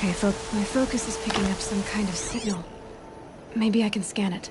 Okay, my focus is picking up some kind of signal. Maybe I can scan it.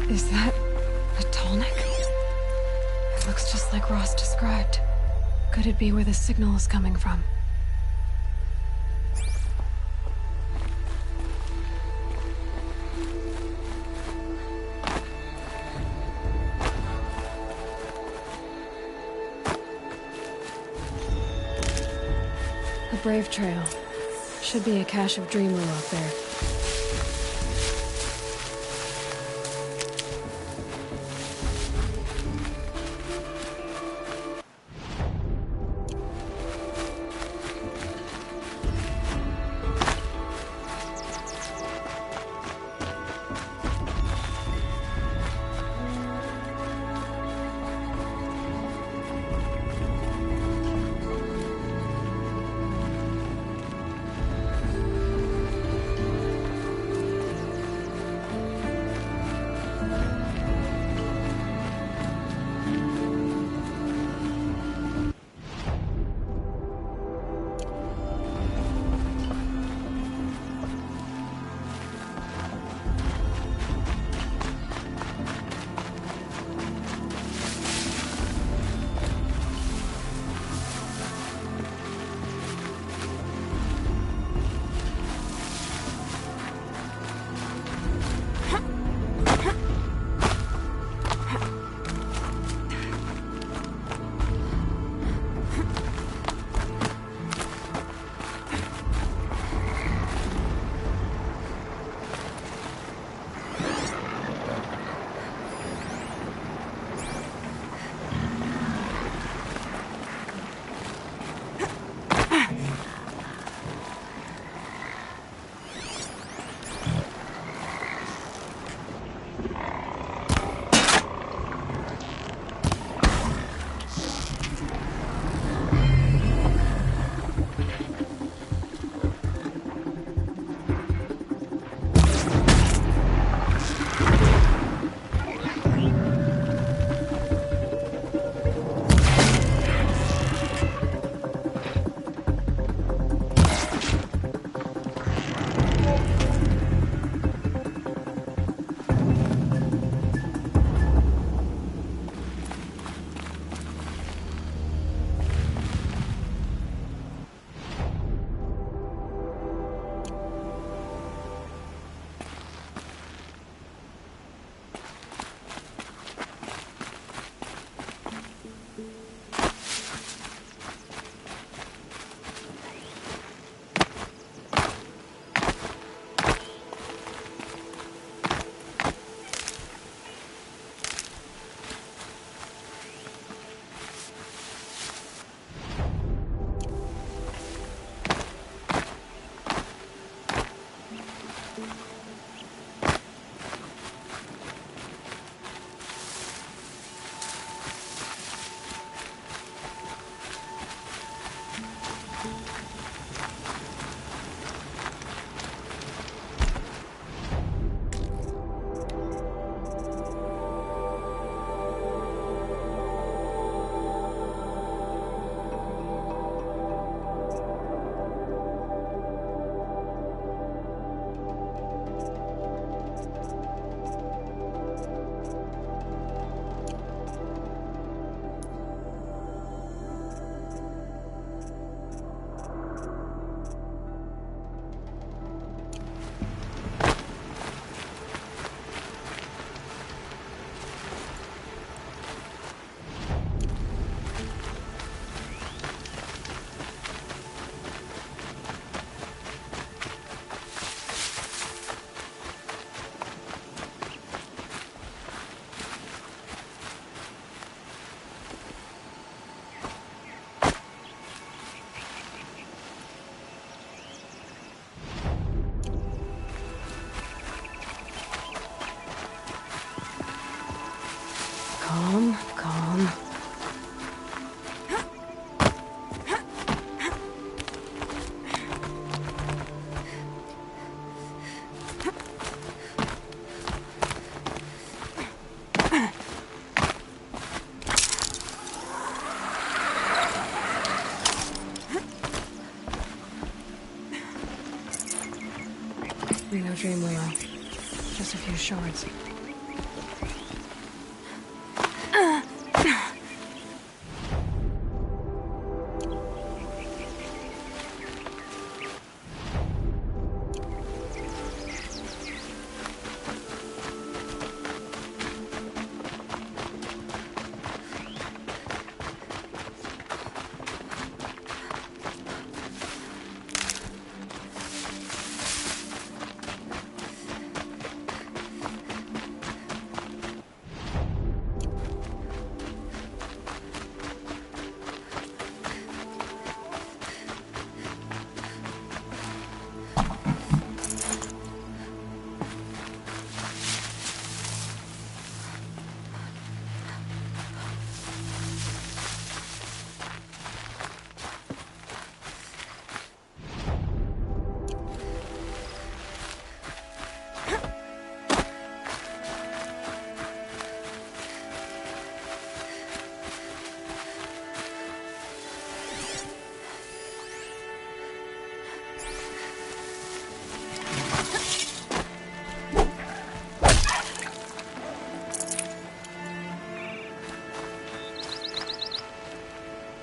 Is that a tallneck? It looks just like Ross described. Could it be where the signal is coming from? A brave trail. Should be a cache of Dreamloo up there. be no dream wheel. Just a few shards.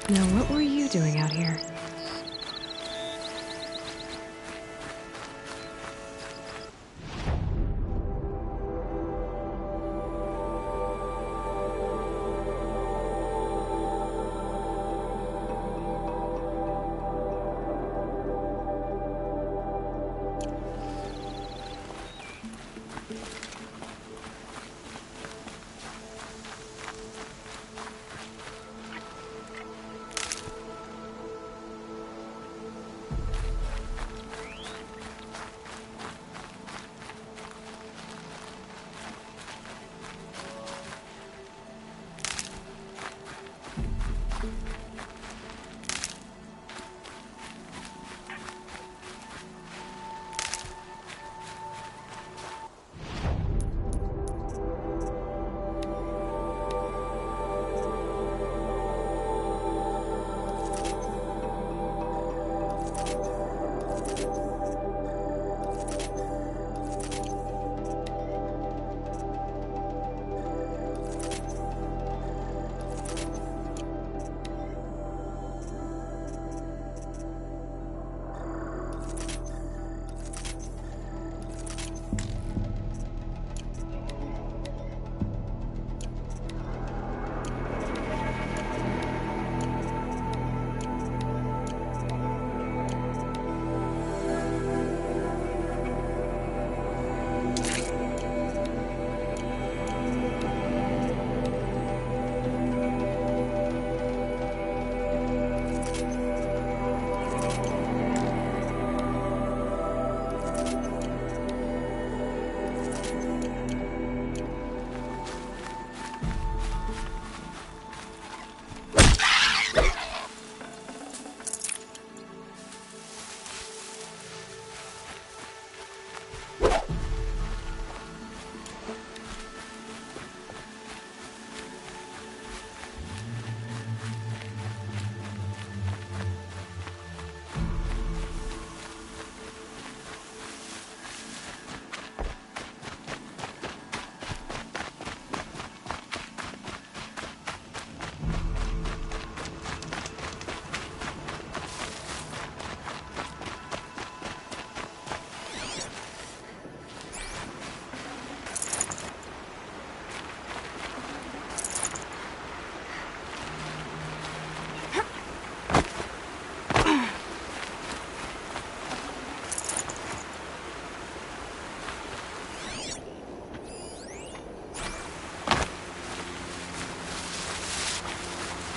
Now, what were you doing out here?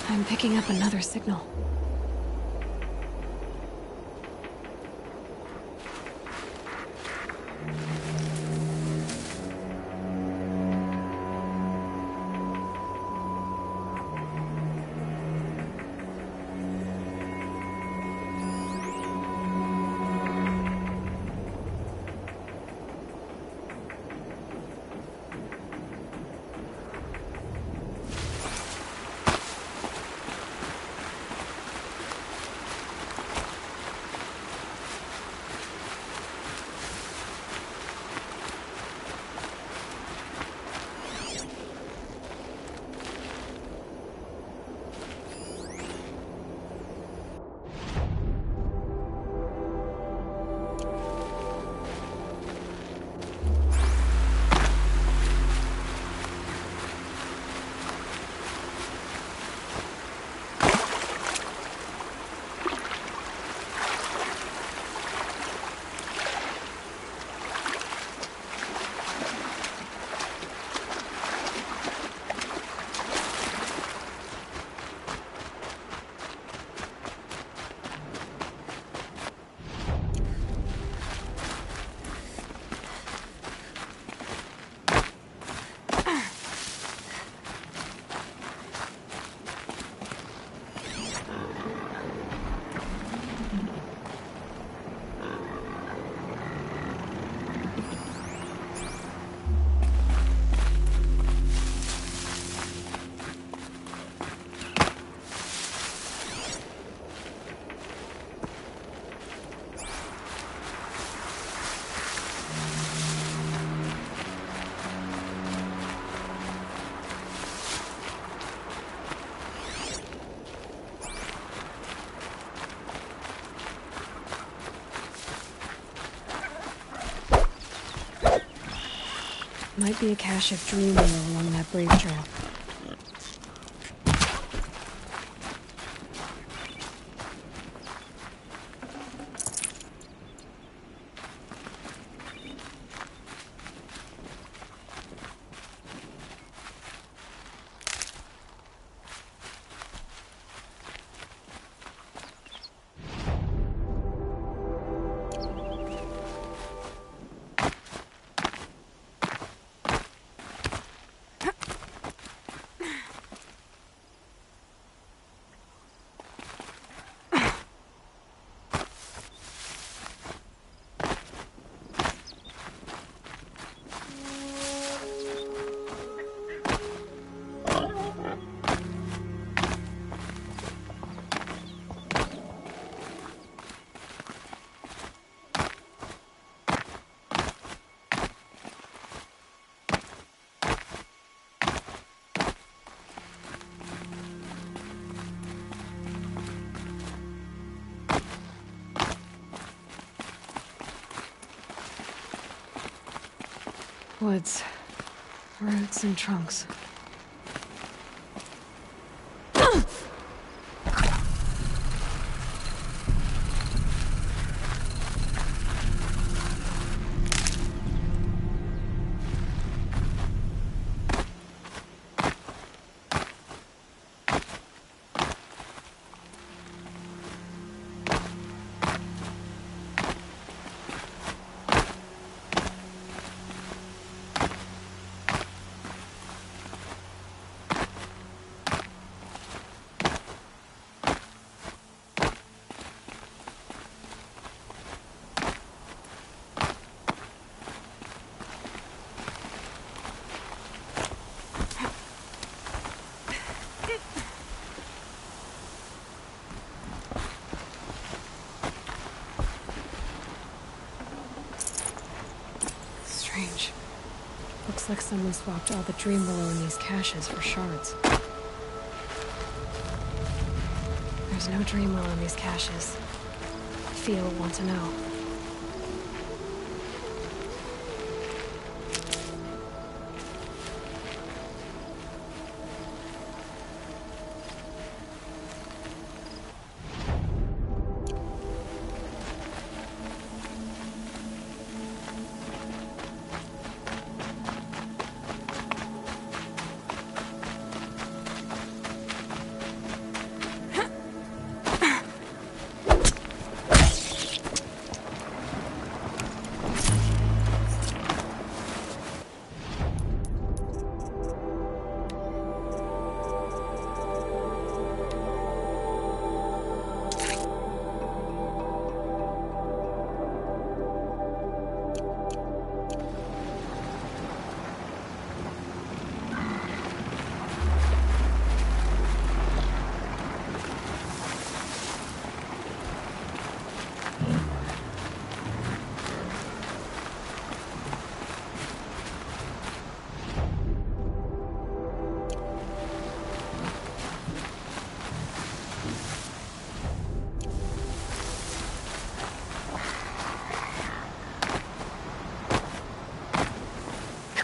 I'm picking up another signal. Might be a cache of dream lore along that brave trail. Woods, roots and trunks. Strange. Looks like someone swapped all the dream below in these caches for shards. There's no dream well in these caches. Feel will want to know.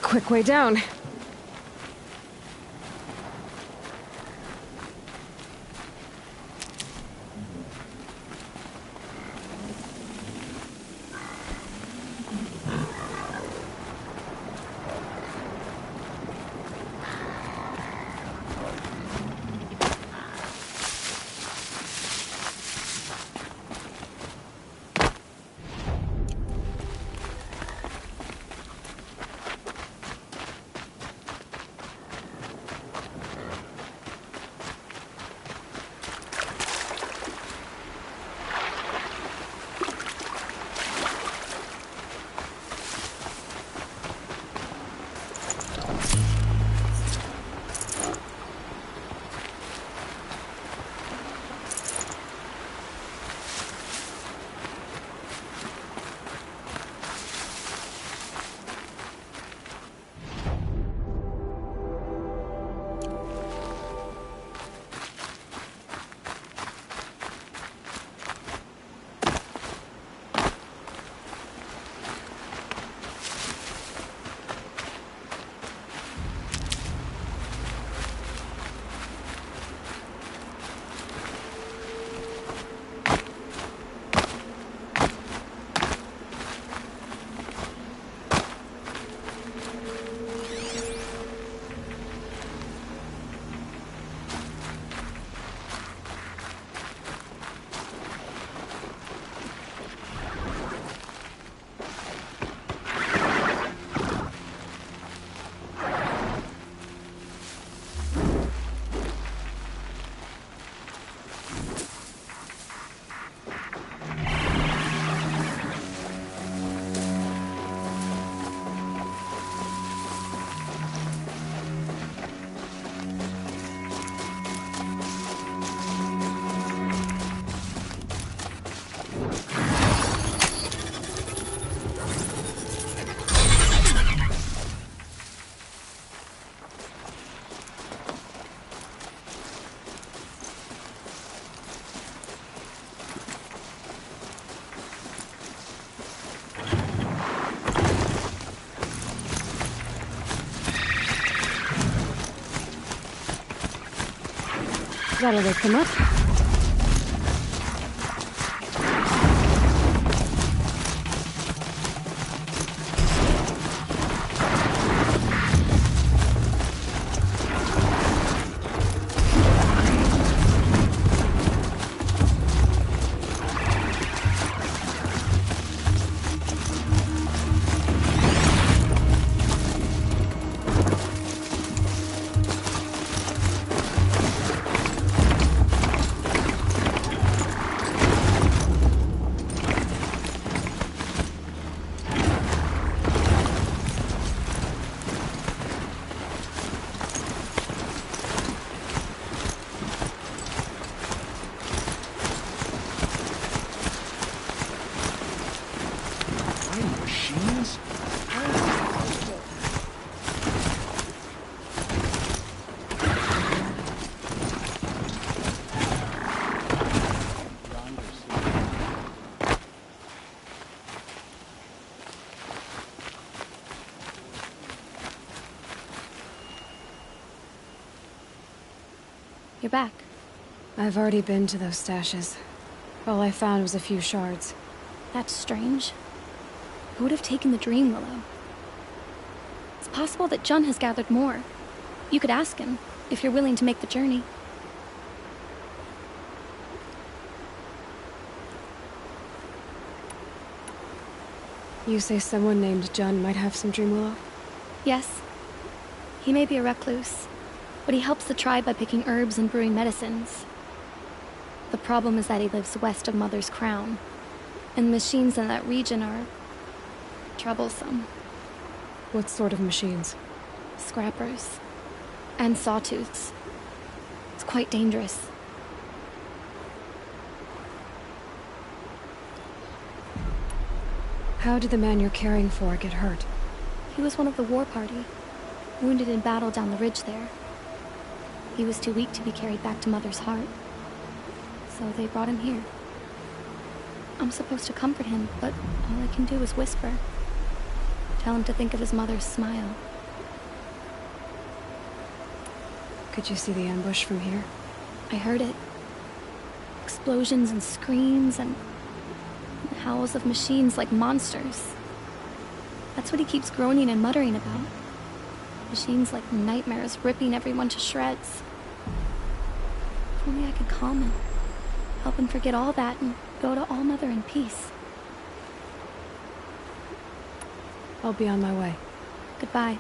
Quick way down. That'll wake them up. You're back. I've already been to those stashes. All I found was a few shards. That's strange. Who would have taken the Dream Willow? It's possible that Jun has gathered more. You could ask him, if you're willing to make the journey. You say someone named Jun might have some Dream Willow? Yes. He may be a recluse, but he helps the tribe by picking herbs and brewing medicines. The problem is that he lives west of Mother's Crown, and the machines in that region are troublesome. What sort of machines? Scrappers. And sawtooths. It's quite dangerous. How did the man you're caring for get hurt? He was one of the war party, wounded in battle down the ridge there. He was too weak to be carried back to Mother's heart, so they brought him here. I'm supposed to comfort him, but all I can do is whisper. Tell him to think of his mother's smile. Could you see the ambush from here? I heard it. Explosions and screams and howls of machines like monsters. That's what he keeps groaning and muttering about. Machines like nightmares ripping everyone to shreds. If only I could calm him. Help him forget all that and go to All Mother in peace. I'll be on my way. Goodbye.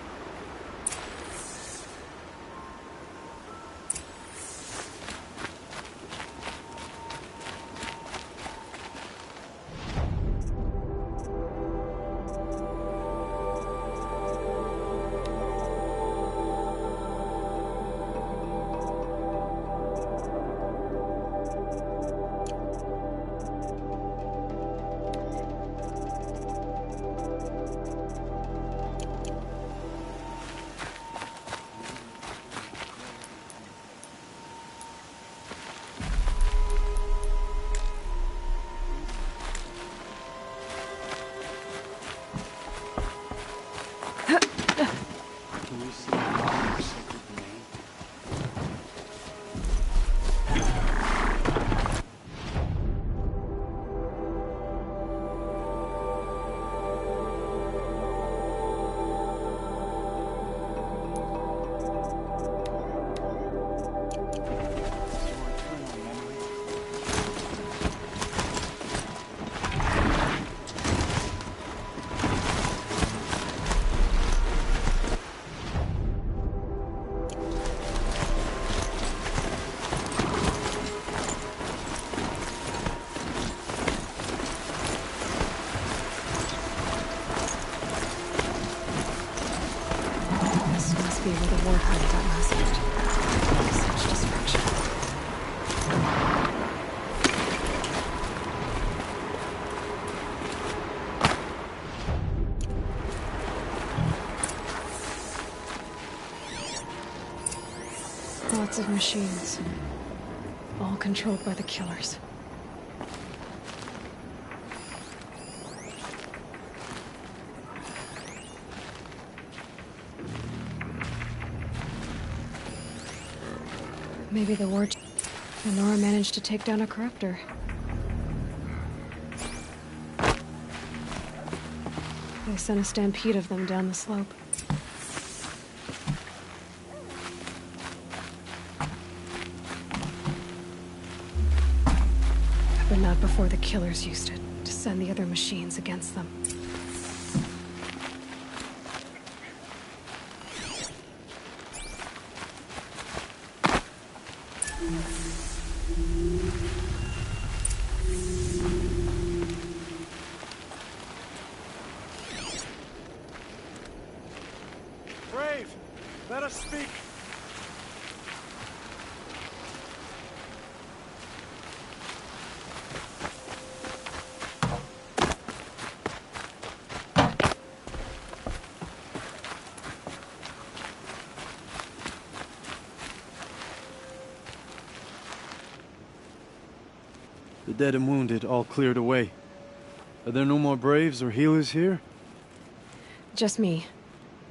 Be where the war party got massacred. Such destruction. Lots of machines. All controlled by the killers. Maybe the war... And Nora managed to take down a corruptor. They sent a stampede of them down the slope. But not before the killers used it to send the other machines against them. Brave, let us speak. The dead and wounded all cleared away. Are there no more Braves or healers here? Just me.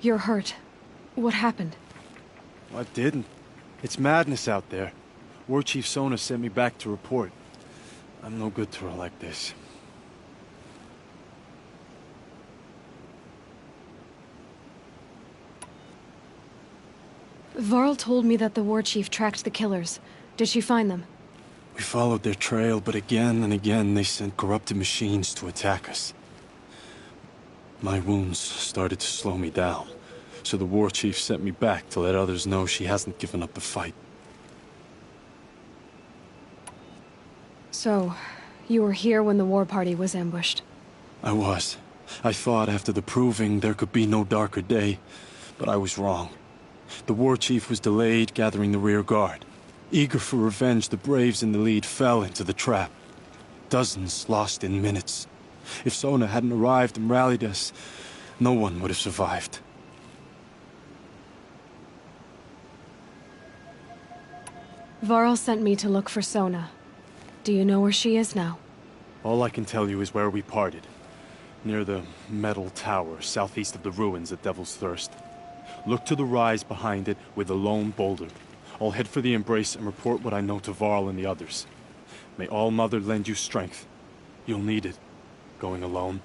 You're hurt. What happened? I didn't. It's madness out there. War Chief Sona sent me back to report. I'm no good to her like this. Varl told me that the war chief tracked the killers. Did she find them? We followed their trail, but again and again they sent corrupted machines to attack us. My wounds started to slow me down, so the war chief sent me back to let others know she hasn't given up the fight. So, you were here when the war party was ambushed? I was. I thought after the proving there could be no darker day, but I was wrong. The war chief was delayed gathering the rear guard. Eager for revenge, the Braves in the lead fell into the trap. Dozens lost in minutes. If Sona hadn't arrived and rallied us, no one would have survived. Varl sent me to look for Sona. Do you know where she is now? All I can tell you is where we parted. Near the metal tower, southeast of the ruins at Devil's Thirst. Look to the rise behind it with a lone boulder. I'll head for the embrace and report what I know to Varl and the others. May All Mother lend you strength. You'll need it, going alone.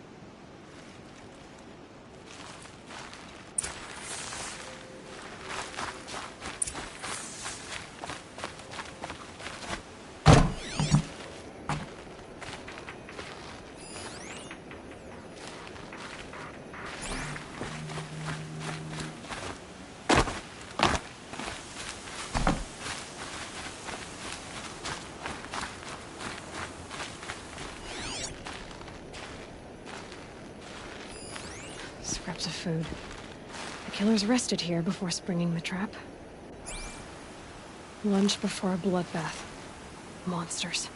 Scraps of food. The killers rested here before springing the trap. Lunch before a bloodbath. Monsters.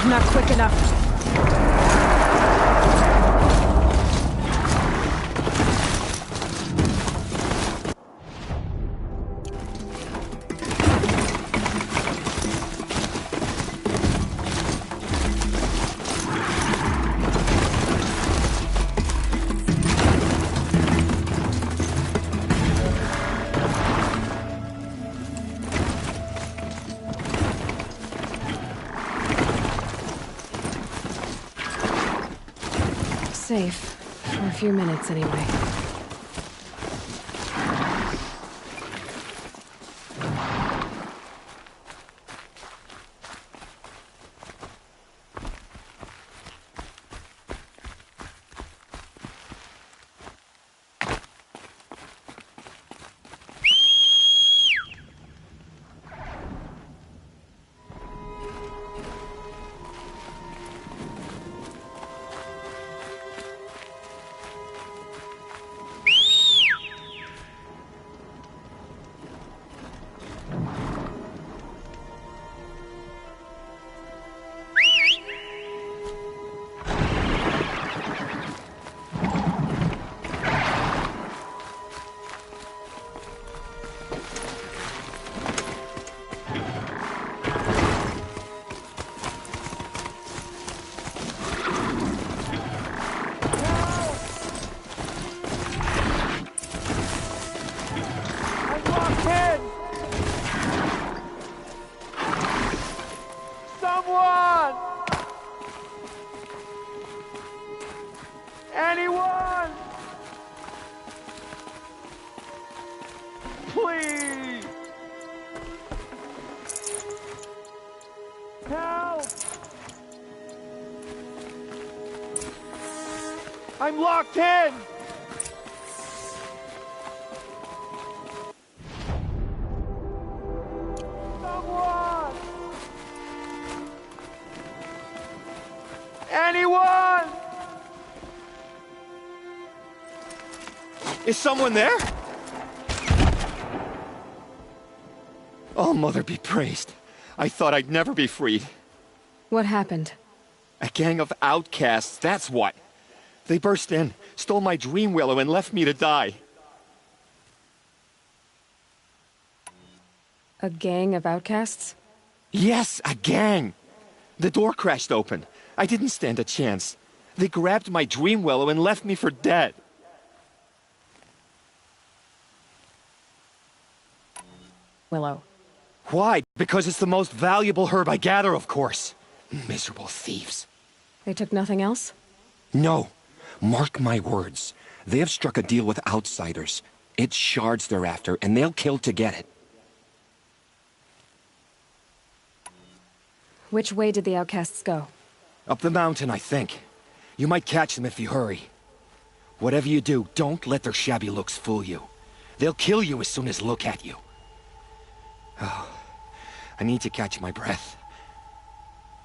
Not quick enough. Safe. For a few minutes, anyway. Anyone! Please! Help! I'm locked in! Someone! Anyone! Is someone there? Oh, Mother be praised. I thought I'd never be freed. What happened? A gang of outcasts, that's what. They burst in, stole my dream willow, and left me to die. A gang of outcasts? Yes, a gang! The door crashed open. I didn't stand a chance. They grabbed my dream willow and left me for dead. Willow. Why? Because it's the most valuable herb I gather, of course. Miserable thieves. They took nothing else? No. Mark my words. They have struck a deal with outsiders. It's shards they're after, and they'll kill to get it. Which way did the outcasts go? Up the mountain, I think. You might catch them if you hurry. Whatever you do, don't let their shabby looks fool you. They'll kill you as soon as look at you. Oh, I need to catch my breath.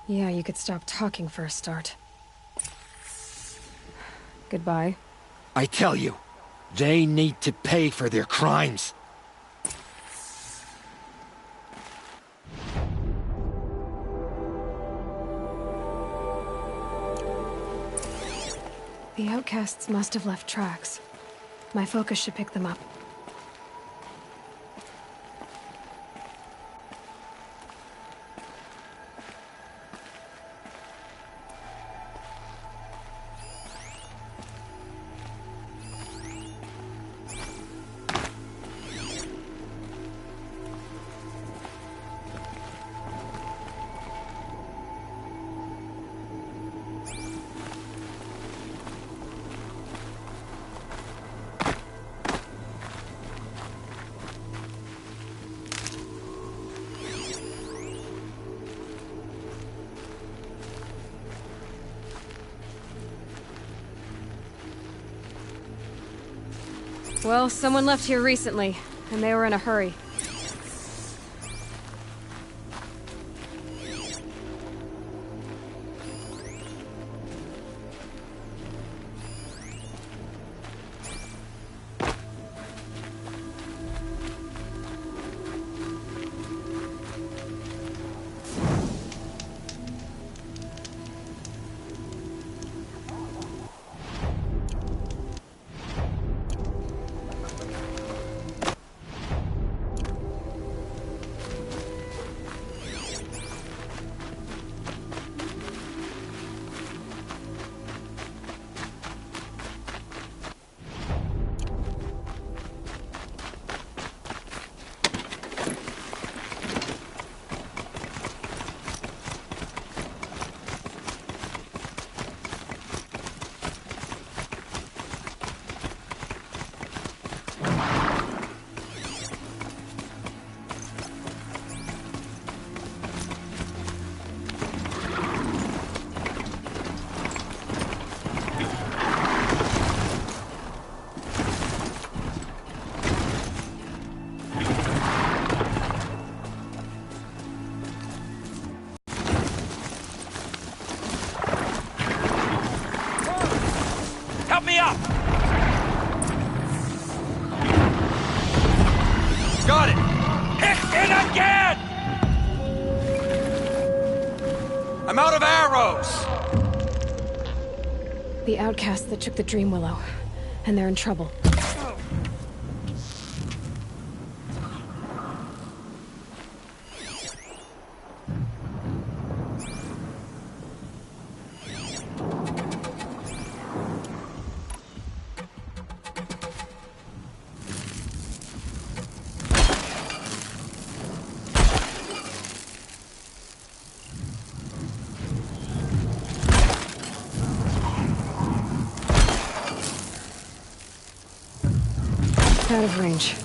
Yeah, you could stop talking for a start. Goodbye. I tell you, they need to pay for their crimes. The outcasts must have left tracks. My focus should pick them up. Well, someone left here recently, and they were in a hurry. Got it! Hit it again! I'm out of arrows! The outcasts that took the Dream Willow, and they're in trouble. Out of range.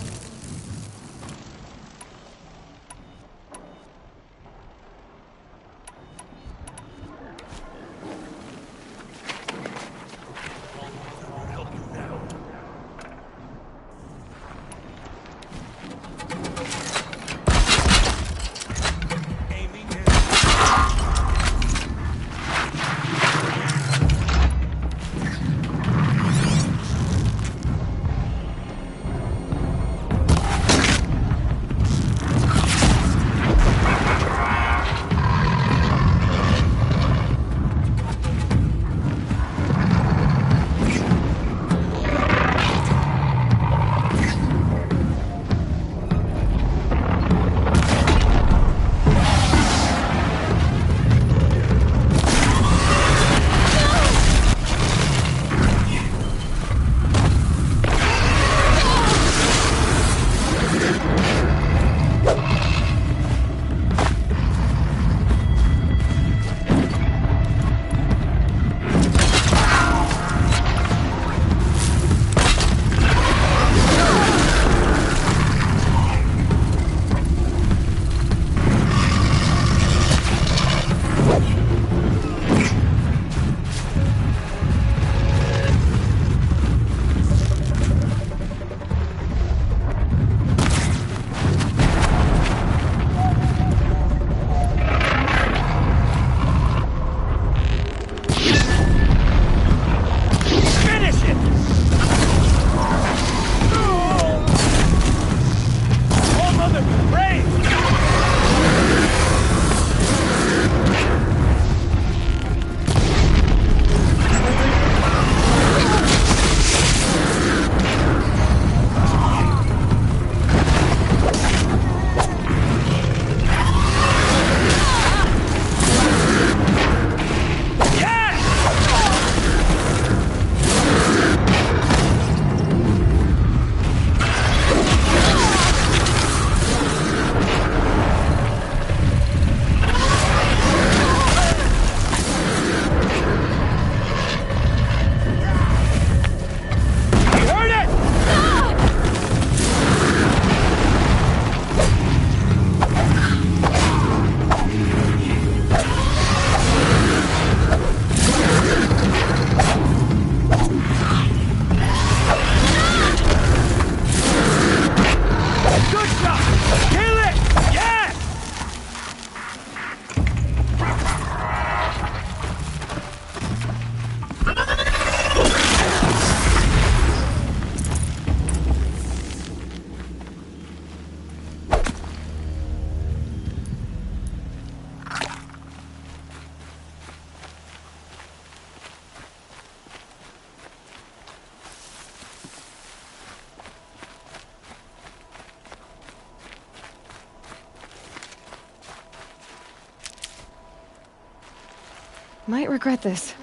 Might regret this.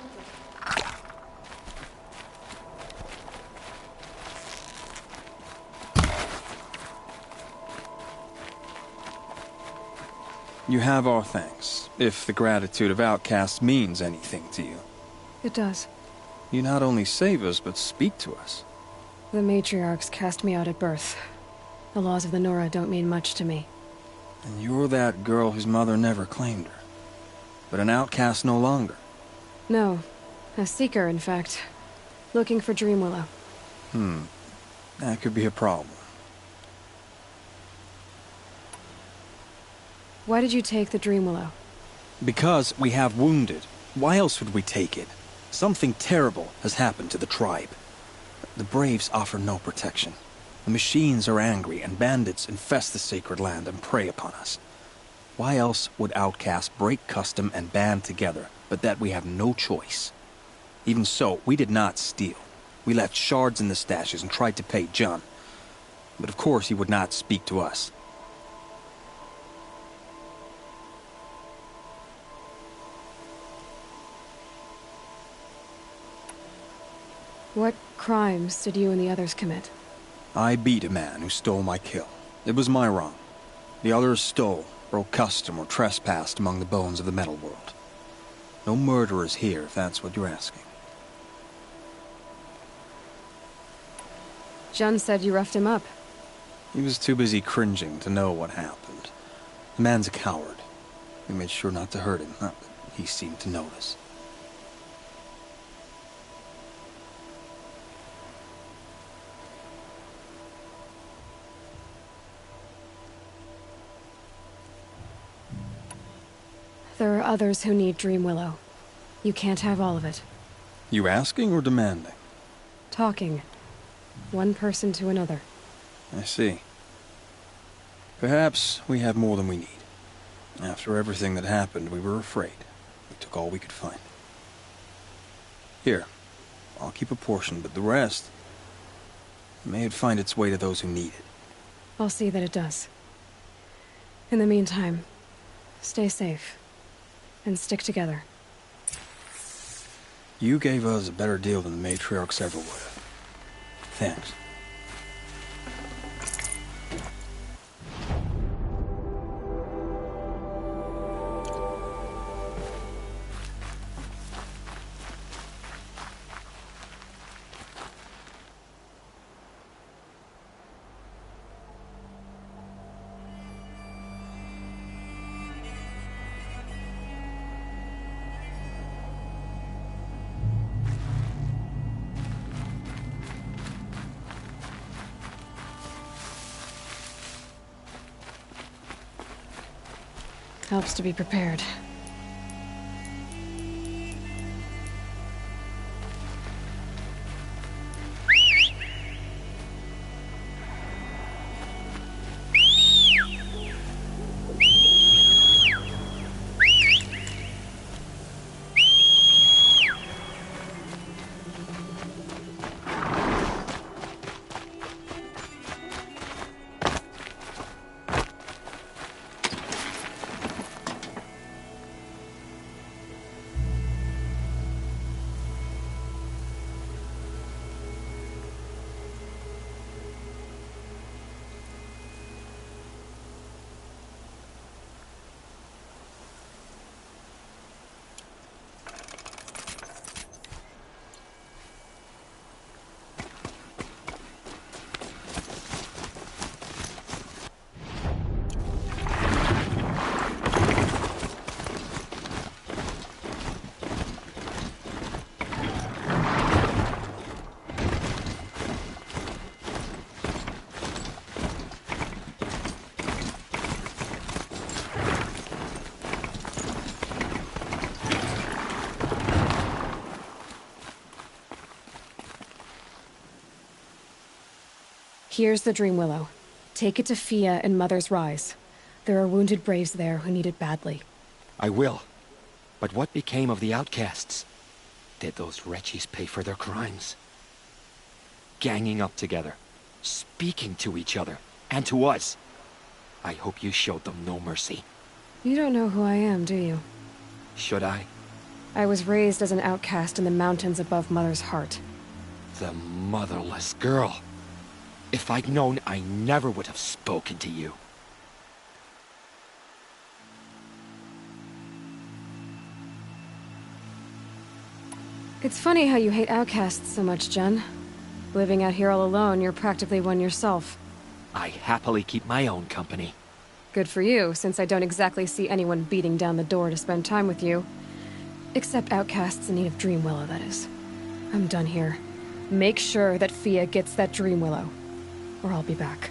You have our thanks, if the gratitude of outcasts means anything to you. It does. You not only save us, but speak to us. The matriarchs cast me out at birth. The laws of the Nora don't mean much to me. And you're that girl whose mother never claimed her. But an outcast no longer. No. A seeker, in fact. Looking for Dream Willow. That could be a problem. Why did you take the Dream Willow? Because we have wounded. Why else would we take it? Something terrible has happened to the tribe. The Braves offer no protection. The machines are angry, and bandits infest the sacred land and prey upon us. Why else would outcasts break custom and band together, but that we have no choice? Even so, we did not steal. We left shards in the stashes and tried to pay John. But of course he would not speak to us. What crimes did you and the others commit? I beat a man who stole my kill. It was my wrong. The others stole, broke custom, or trespassed among the bones of the metal world. No murderers here, if that's what you're asking. Jun said you roughed him up. He was too busy cringing to know what happened. The man's a coward. We made sure not to hurt him, but he seemed to notice. There are others who need Dream Willow. You can't have all of it. You asking or demanding? Talking. One person to another. I see. Perhaps we have more than we need. After everything that happened, we were afraid. We took all we could find. Here, I'll keep a portion, but the rest... may it find its way to those who need it. I'll see that it does. In the meantime, stay safe. And stick together. You gave us a better deal than the matriarchs ever would have. Thanks. Helps to be prepared. Here's the Dream Willow. Take it to Fia and Mother's Rise. There are wounded braves there who need it badly. I will. But what became of the outcasts? Did those wretches pay for their crimes? Ganging up together, speaking to each other, and to us. I hope you showed them no mercy. You don't know who I am, do you? Should I? I was raised as an outcast in the mountains above Mother's heart. The motherless girl. If I'd known, I never would have spoken to you. It's funny how you hate outcasts so much, Jen. Living out here all alone, you're practically one yourself. I happily keep my own company. Good for you, since I don't exactly see anyone beating down the door to spend time with you. Except outcasts in need of Dream Willow, that is. I'm done here. Make sure that Fia gets that Dream Willow, or I'll be back.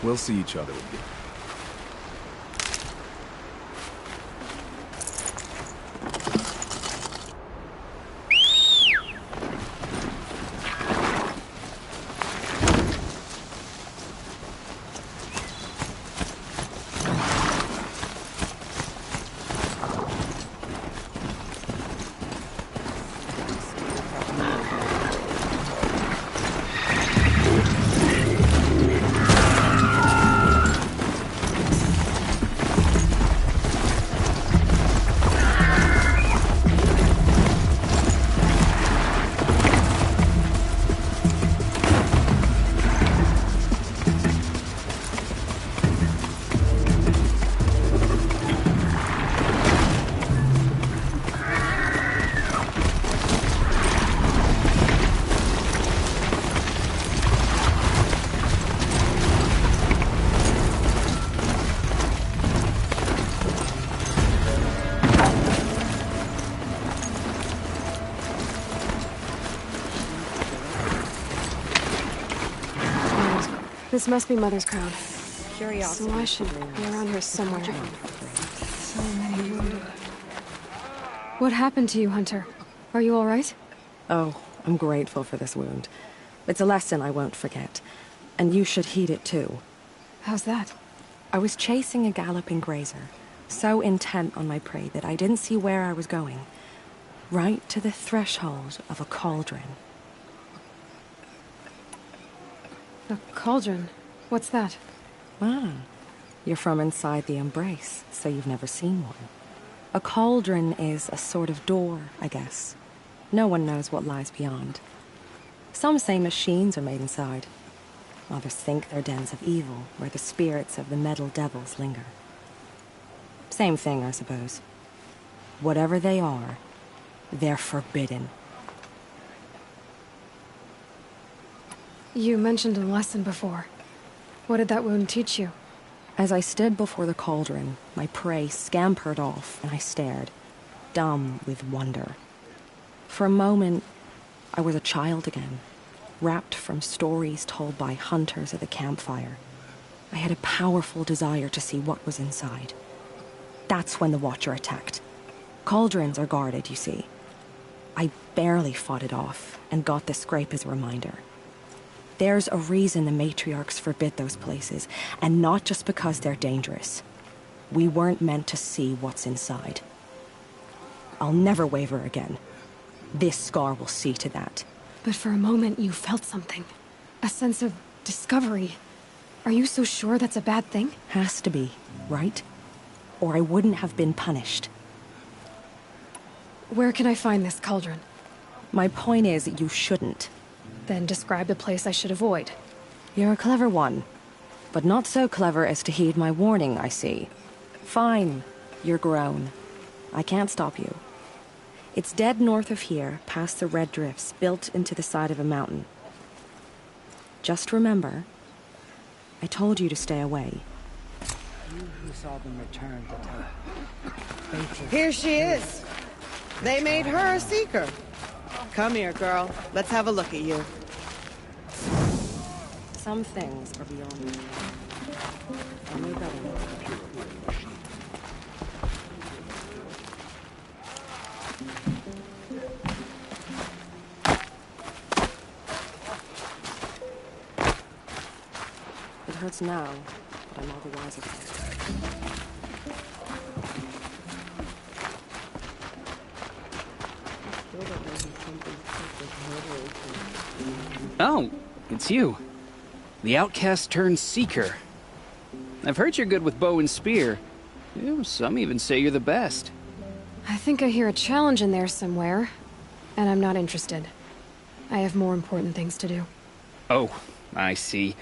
We'll see each other again. This must be Mother's crown. Curiosity. So I should be around here somewhere. So many wounded. What happened to you, Hunter? Are you all right? Oh, I'm grateful for this wound. It's a lesson I won't forget. And you should heed it too. How's that? I was chasing a galloping grazer, so intent on my prey that I didn't see where I was going. Right to the threshold of a cauldron. A cauldron? What's that? Ah, you're from inside the Embrace, so you've never seen one. A cauldron is a sort of door, I guess. No one knows what lies beyond. Some say machines are made inside. Others think they're dens of evil, where the spirits of the metal devils linger. Same thing, I suppose. Whatever they are, they're forbidden. You mentioned a lesson before. What did that wound teach you? As I stood before the cauldron, my prey scampered off, and I stared, dumb with wonder. For a moment, I was a child again, wrapped from stories told by hunters at the campfire. I had a powerful desire to see what was inside. That's when the Watcher attacked. Cauldrons are guarded, you see. I barely fought it off, and got the scrape as a reminder. There's a reason the matriarchs forbid those places, and not just because they're dangerous. We weren't meant to see what's inside. I'll never waver again. This scar will see to that. But for a moment you felt something. A sense of discovery. Are you so sure that's a bad thing? Has to be, right? Or I wouldn't have been punished. Where can I find this cauldron? My point is, you shouldn't. Then describe the place I should avoid. You're a clever one. But not so clever as to heed my warning, I see. Fine. You're grown. I can't stop you. It's dead north of here, past the red drifts, built into the side of a mountain. Just remember, I told you to stay away. You who saw them return to tell. Here she is. They made her a seeker. Come here, girl. Let's have a look at you. Some things are beyond me. I know better. It hurts now, but I'm all the wiser for it. Oh, it's you. The outcast turned seeker. I've heard you're good with bow and spear. Some even say you're the best. I think I hear a challenge in there somewhere, and I'm not interested. I have more important things to do. Oh, I see.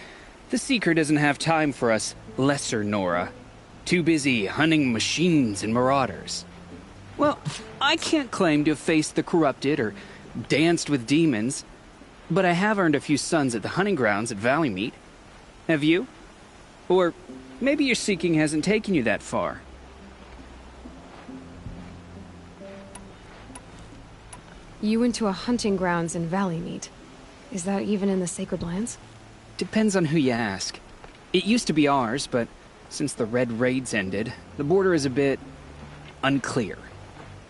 The Seeker doesn't have time for us lesser Nora. Too busy hunting machines and marauders. Well, I can't claim to have faced the corrupted or danced with demons, but I have earned a few sons at the hunting grounds at Valley Meet. Have you? Or maybe your seeking hasn't taken you that far. You went to a hunting grounds in Valley Meet. Is that even in the Sacred Lands? Depends on who you ask. It used to be ours, but since the Red Raids ended, the border is a bit unclear.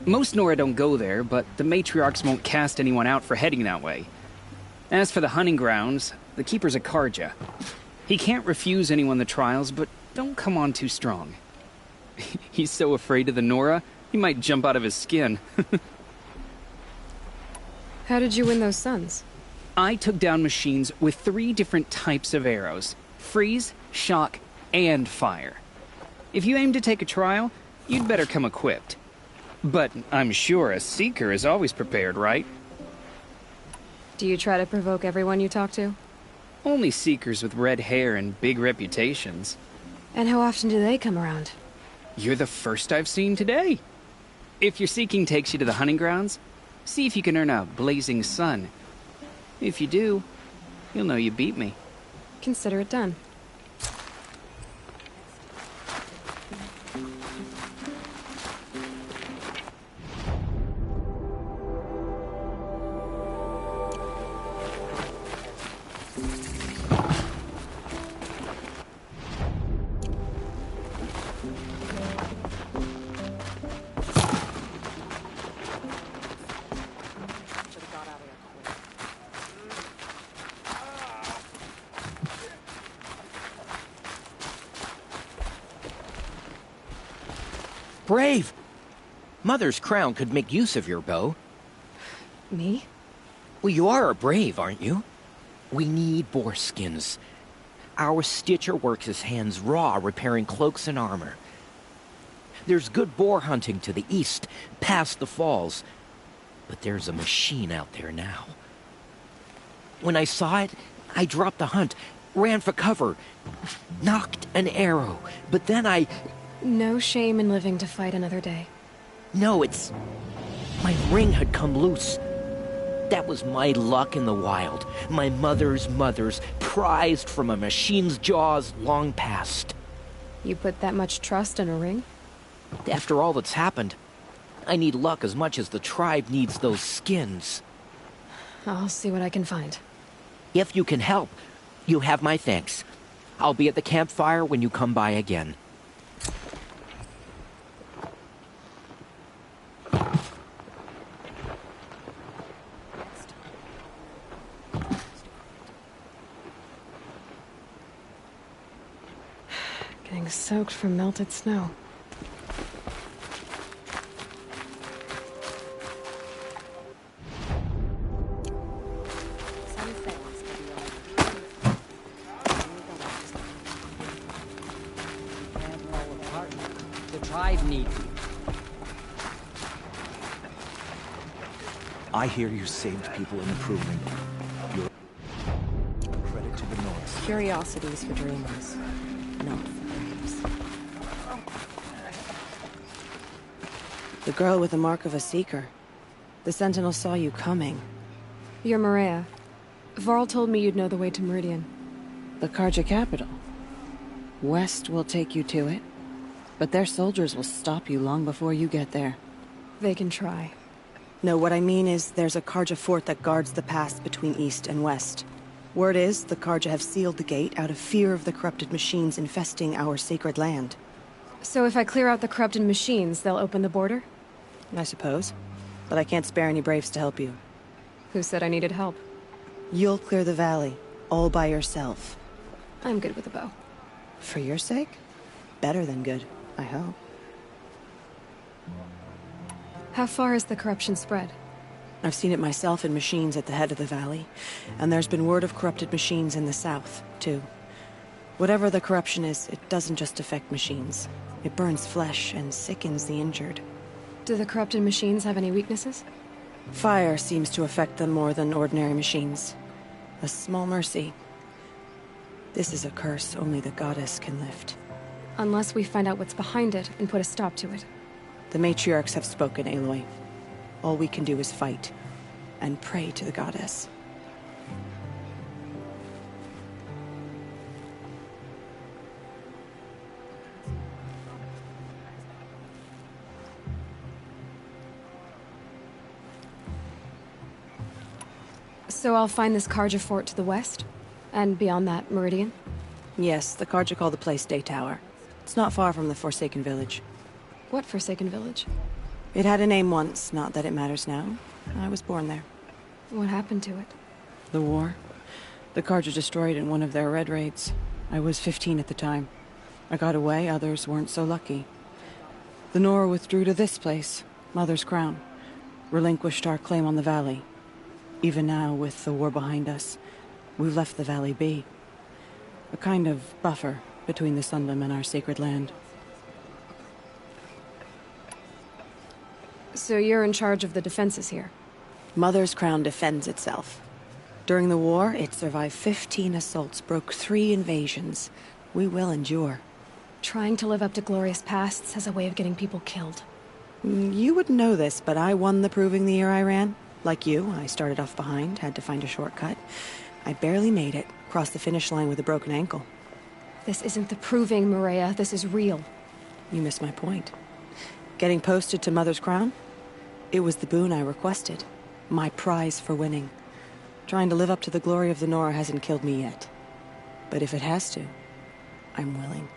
Most Nora don't go there, but the matriarchs won't cast anyone out for heading that way. As for the hunting grounds, the Keeper's a Karja. He can't refuse anyone the trials, but don't come on too strong. He's so afraid of the Nora, he might jump out of his skin. How did you win those suns? I took down machines with 3 different types of arrows. Freeze, shock, and fire. If you aim to take a trial, you'd better come equipped. But I'm sure a Seeker is always prepared, right? Do you try to provoke everyone you talk to? Only Seekers with red hair and big reputations. And how often do they come around? You're the first I've seen today. If your seeking takes you to the hunting grounds, see if you can earn a blazing sun. If you do, you'll know you beat me. Consider it done. Brave! Mother's crown could make use of your bow. Me? Well, you are a brave, aren't you? We need boar skins. Our stitcher works his hands raw repairing cloaks and armor. There's good boar hunting to the east, past the falls. But there's a machine out there now. When I saw it, I dropped the hunt, ran for cover, knocked an arrow, but then I... No shame in living to fight another day. No, it's... my ring had come loose. That was my luck in the wild. My mother's prized from a machine's jaws long past. You put that much trust in a ring? After all that's happened, I need luck as much as the tribe needs those skins. I'll see what I can find. If you can help, you have my thanks. I'll be at the campfire when you come by again. Getting soaked from melted snow. The tribe needs you. I hear you saved people in improvement. Your credit to the North. Curiosities for dreamers, not for braves. The girl with the mark of a seeker. The Sentinel saw you coming. You're Maria. Varl told me you'd know the way to Meridian. The Karja capital. West will take you to it, but their soldiers will stop you long before you get there. They can try. No, what I mean is there's a Karja fort that guards the pass between east and west. Word is the Karja have sealed the gate out of fear of the corrupted machines infesting our sacred land. So if I clear out the corrupted machines, they'll open the border? I suppose. But I can't spare any braves to help you. Who said I needed help? You'll clear the valley, all by yourself. I'm good with a bow. For your sake? Better than good, I hope. How far has the corruption spread? I've seen it myself in machines at the head of the valley, and there's been word of corrupted machines in the south, too. Whatever the corruption is, it doesn't just affect machines. It burns flesh and sickens the injured. Do the corrupted machines have any weaknesses? Fire seems to affect them more than ordinary machines. A small mercy. This is a curse only the goddess can lift. Unless we find out what's behind it and put a stop to it. The matriarchs have spoken, Aloy. All we can do is fight, and pray to the goddess. So I'll find this Karja fort to the west? And beyond that, Meridian? Yes, the Carja call the place Day Tower. It's not far from the Forsaken Village. What Forsaken Village? It had a name once, not that it matters now. I was born there. What happened to it? The war. The Carja destroyed in one of their red raids. I was 15 at the time. I got away, others weren't so lucky. The Nora withdrew to this place, Mother's Crown. Relinquished our claim on the valley. Even now, with the war behind us, we've left the valley be. A kind of buffer between the Sundom and our sacred land. So you're in charge of the defenses here? Mother's Crown defends itself. During the war, it survived 15 assaults, broke 3 invasions. We will endure. Trying to live up to glorious pasts has a way of getting people killed. You wouldn't know this, but I won the proving the year I ran. Like you, I started off behind, had to find a shortcut. I barely made it, crossed the finish line with a broken ankle. This isn't the proving, Maria. This is real. You missed my point. Getting posted to Mother's Crown? It was the boon I requested. My prize for winning. Trying to live up to the glory of the Nora hasn't killed me yet. But if it has to, I'm willing.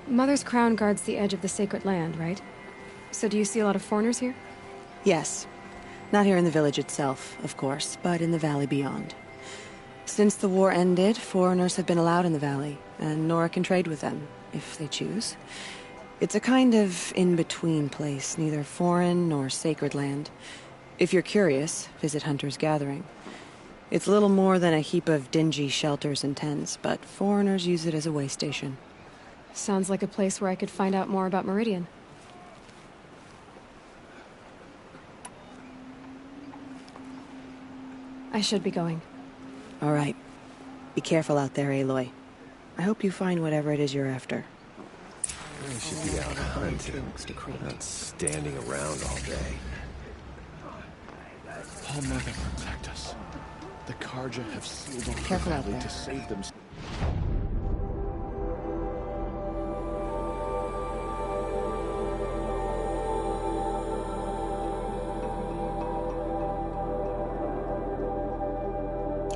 Mother's Crown guards the edge of the sacred land, right? So do you see a lot of foreigners here? Yes. Not here in the village itself, of course, but in the valley beyond. Since the war ended, foreigners have been allowed in the valley, and Nora can trade with them, if they choose. It's a kind of in-between place, neither foreign nor sacred land. If you're curious, visit Hunter's Gathering. It's little more than a heap of dingy shelters and tents, but foreigners use it as a way station. Sounds like a place where I could find out more about Meridian. I should be going. All right. Be careful out there, Aloy. I hope you find whatever it is you're after. I should be out hunting, not standing around all day. All Mother protect us. The Carja have sealed off the Careful out valley there. to save them.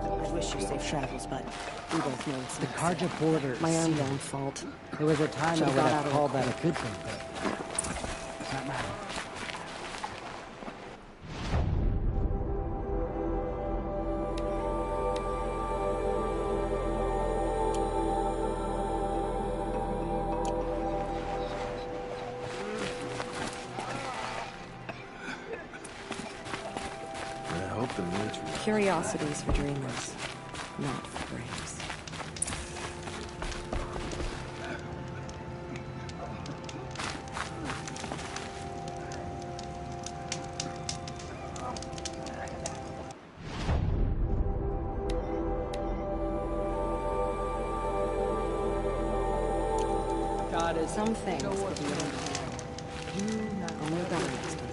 I wish you safe travels, but we both know it's The not Carja safe. border. My arm's own fault. There was a time I Should've would got out have of called the that a good thing, but it's not matter. I hope the nature... Curiosities for dreamers, not for braves. God is Some things will be on. I'll know better next time.